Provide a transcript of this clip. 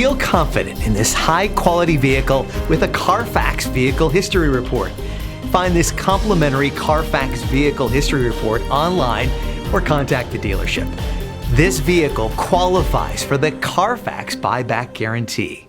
Feel confident in this high-quality vehicle with a Carfax Vehicle History Report. Find this complimentary Carfax Vehicle History Report online or contact the dealership. This vehicle qualifies for the Carfax Buyback Guarantee.